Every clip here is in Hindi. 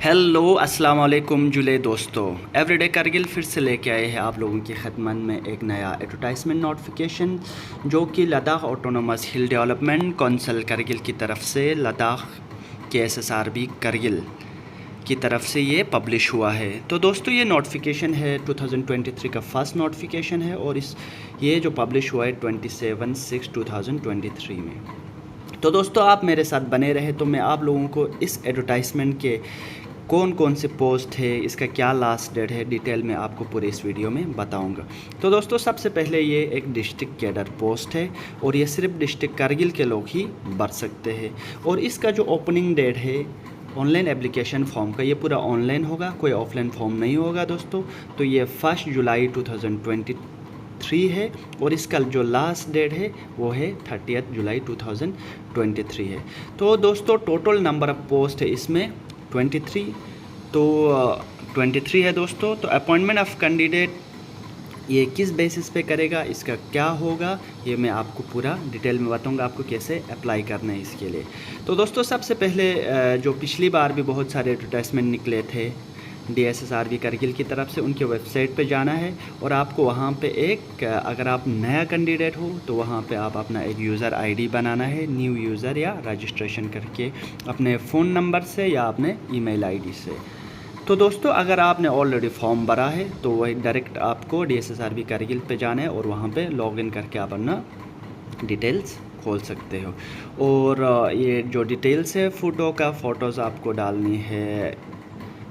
हेलो अस्सलाम वालेकुम जुले दोस्तों। एवरीडे करगिल फिर से लेके आए हैं आप लोगों की खिदमत में एक नया एडवर्टाइजमेंट नोटिफिकेशन जो कि लद्दाख ऑटोनोमस हिल डेवलपमेंट कौंसिल करगिल की तरफ से लद्दाख के SSRB करगिल की तरफ से ये पब्लिश हुआ है। तो दोस्तों ये नोटिफिकेशन है 2023 का फर्स्ट नोटिफिकेशन है और ये जो पब्लिश हुआ है 27/6/2023 में। तो दोस्तों आप मेरे साथ बने रहे तो मैं आप लोगों को इस एडवर्टाइजमेंट के कौन कौन से पोस्ट है, इसका क्या लास्ट डेट है, डिटेल में आपको पूरे इस वीडियो में बताऊंगा। तो दोस्तों सबसे पहले ये एक डिस्ट्रिक्ट कैडर पोस्ट है और ये सिर्फ डिस्ट्रिक्ट करगिल के लोग ही भर सकते हैं। और इसका जो ओपनिंग डेट है ऑनलाइन एप्लीकेशन फॉर्म का, ये पूरा ऑनलाइन होगा, कोई ऑफलाइन फॉर्म नहीं होगा दोस्तों। तो ये 1 जुलाई 2023 है और इसका जो लास्ट डेट है वो है 30 जुलाई 2023 है। तो दोस्तों टोटल नंबर ऑफ पोस्ट है इसमें 23। तो 23 है दोस्तों। तो अपॉइंटमेंट ऑफ कैंडिडेट ये किस बेसिस पे करेगा, इसका क्या होगा, ये मैं आपको पूरा डिटेल में बताऊंगा आपको कैसे अप्लाई करना है इसके लिए। तो दोस्तों सबसे पहले जो पिछली बार भी बहुत सारे एडवर्टाइजमेंट निकले थे DSSRB करगिल की तरफ से, उनके वेबसाइट पे जाना है और आपको वहाँ पे एक अगर आप नया कैंडिडेट हो तो वहाँ पे आप अपना एक यूज़र ID बनाना है, न्यू यूज़र या रजिस्ट्रेशन करके अपने फ़ोन नंबर से या अपने ईमेल ID से। तो दोस्तों अगर आपने ऑलरेडी फॉर्म भरा है तो वही डायरेक्ट आपको DSSRB करगिल पे जाना है और वहाँ पे लॉगिन करके आप अपना डिटेल्स खोल सकते हो। और ये जो डिटेल्स है फ़ोटोज़ आपको डालनी है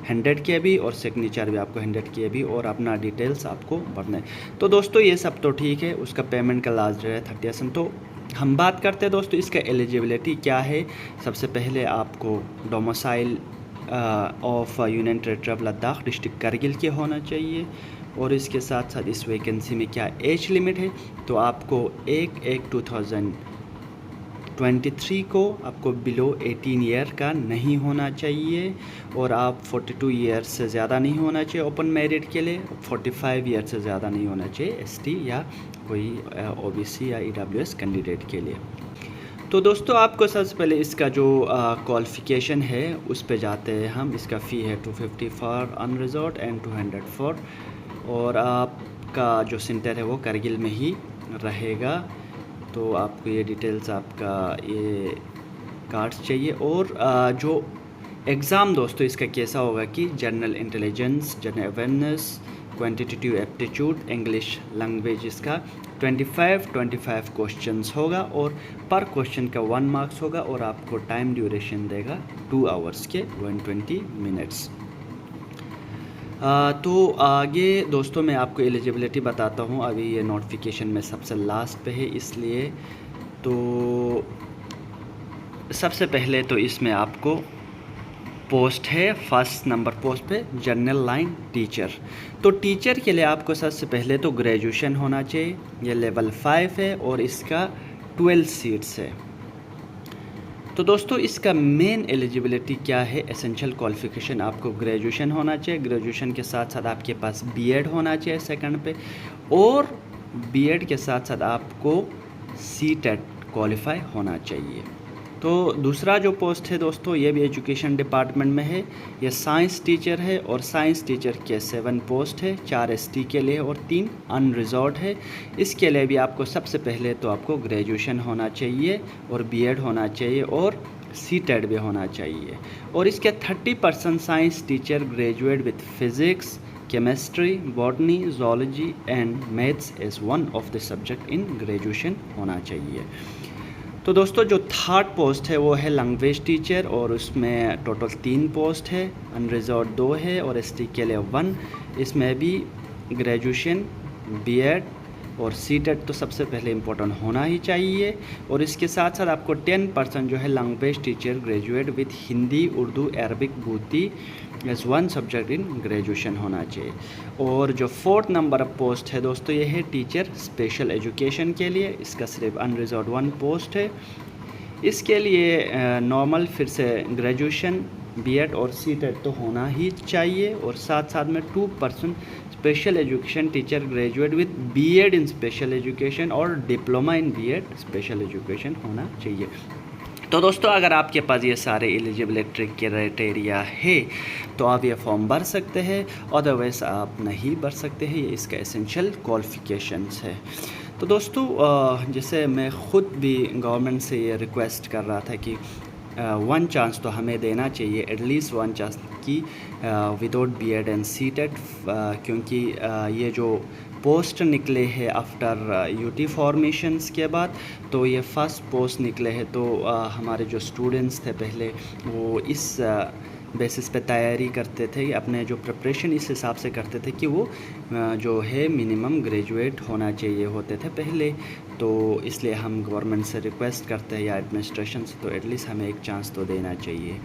100 KB और सिग्नेचर भी आपको 100 KB और अपना डिटेल्स आपको भरना है। तो दोस्तों ये सब तो ठीक है, उसका पेमेंट का लास्ट डेट है 30। तो हम बात करते हैं दोस्तों इसका एलिजिबिलिटी क्या है। सबसे पहले आपको domicile of union territory of Ladakh district Kargil के होना चाहिए और इसके साथ साथ इस वैकेंसी में क्या एज लिमिट है। तो आपको 1/1/2023 को आपको बिलो 18 ईयर का नहीं होना चाहिए और आप 42 ईयर से ज़्यादा नहीं होना चाहिए ओपन मेरिट के लिए, 45 ईयर से ज़्यादा नहीं होना चाहिए ST या कोई OBC या EWS कैंडिडेट के लिए। तो दोस्तों आपको सबसे पहले इसका जो क्वालिफ़िकेशन है उस पे जाते हैं हम। इसका फ़ी है 250 फॉर अनरिजर्व्ड एंड 200 फॉर, और आपका जो सेंटर है वो करगिल में ही रहेगा। तो आपको ये डिटेल्स आपका ये कार्ड्स चाहिए। और जो एग्ज़ाम दोस्तों इसका कैसा होगा कि general intelligence, general awareness, quantitative aptitude, English language इसका 25 क्वेश्चंस होगा और पर क्वेश्चन का 1 मार्क्स होगा और आपको टाइम ड्यूरेशन देगा 2 आवर्स के 120 मिनट्स। तो आगे दोस्तों मैं आपको एलिजिबिलिटी बताता हूँ। अभी ये नोटिफिकेशन में सबसे लास्ट पे है इसलिए। तो सबसे पहले तो इसमें आपको पोस्ट है फर्स्ट नंबर पोस्ट पे जनरल लाइन टीचर। तो टीचर के लिए आपको सबसे पहले तो ग्रेजुएशन होना चाहिए, ये लेवल 5 है और इसका 12 सीट्स है। तो दोस्तों इसका मेन एलिजिबिलिटी क्या है, एसेंशियल क्वालिफ़िकेशन आपको ग्रेजुएशन होना चाहिए, ग्रेजुएशन के साथ साथ आपके पास BEd होना चाहिए सेकंड पे, और BEd के साथ साथ आपको CTET क्वालिफाई होना चाहिए। तो दूसरा जो पोस्ट है दोस्तों ये भी एजुकेशन डिपार्टमेंट में है, ये साइंस टीचर है और साइंस टीचर के 7 पोस्ट है, 4 ST के लिए और 3 अनरिजर्व्ड है। इसके लिए भी आपको सबसे पहले तो आपको ग्रेजुएशन होना चाहिए और BEd होना चाहिए और CTET भी होना चाहिए। और इसके 30% science teacher graduate with physics, chemistry, botany, zoology and maths as one of the subject in graduation होना चाहिए। तो दोस्तों जो थर्ड पोस्ट है वो है लैंग्वेज टीचर और उसमें टोटल 3 पोस्ट है, अनरिजर्व्ड 2 है और ST के लिए 1। इसमें भी ग्रेजुएशन, BEd और CTET तो सबसे पहले इम्पोर्टेंट होना ही चाहिए। और इसके साथ साथ आपको 10% जो है language teacher graduate with Hindi, Urdu, Arabic, बूती एज 1 सब्जेक्ट इन ग्रेजुएशन होना चाहिए। और जो 4th नंबर पोस्ट है दोस्तों ये है टीचर स्पेशल एजुकेशन के लिए, इसका सिर्फ अनरिजर्व्ड 1 पोस्ट है। इसके लिए नॉर्मल फिर से ग्रेजुएशन, BEd और CTET तो होना ही चाहिए और साथ साथ में 2% special education teacher graduate with BEd in special education और diploma in BEd special education होना चाहिए। तो दोस्तों अगर आपके पास ये सारे एलिजिबिलिटी क्राइटेरिया है तो आप ये फॉर्म भर सकते हैं, अदरवाइज़ आप नहीं भर सकते हैं। ये इसका एसेंशियल क्वालिफ़िकेशंस है। तो दोस्तों जैसे मैं ख़ुद भी गवर्नमेंट से ये रिक्वेस्ट कर रहा था कि वन चांस तो हमें देना चाहिए, एटलीस्ट वन चांस की विदाउट बीएड एंड सीटेट, क्योंकि ये जो पोस्ट निकले हैं आफ्टर यूटी फॉर्मेशंस के बाद, तो ये फर्स्ट पोस्ट निकले हैं। तो हमारे जो स्टूडेंट्स थे पहले वो इस बेसिस पे तैयारी करते थे, अपने जो प्रिपरेशन इस हिसाब से करते थे कि वो जो है मिनिमम ग्रेजुएट होना चाहिए होते थे पहले। तो इसलिए हम गवर्नमेंट से रिक्वेस्ट करते हैं या एडमिनिस्ट्रेशन से, तो एटलीस्ट हमें एक चांस तो देना चाहिए।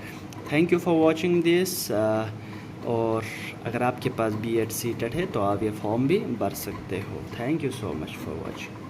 Thank you for watching this. और अगर आपके पास बीएड सीटेट है तो आप ये फॉर्म भी भर सकते हो। Thank you so much for watching.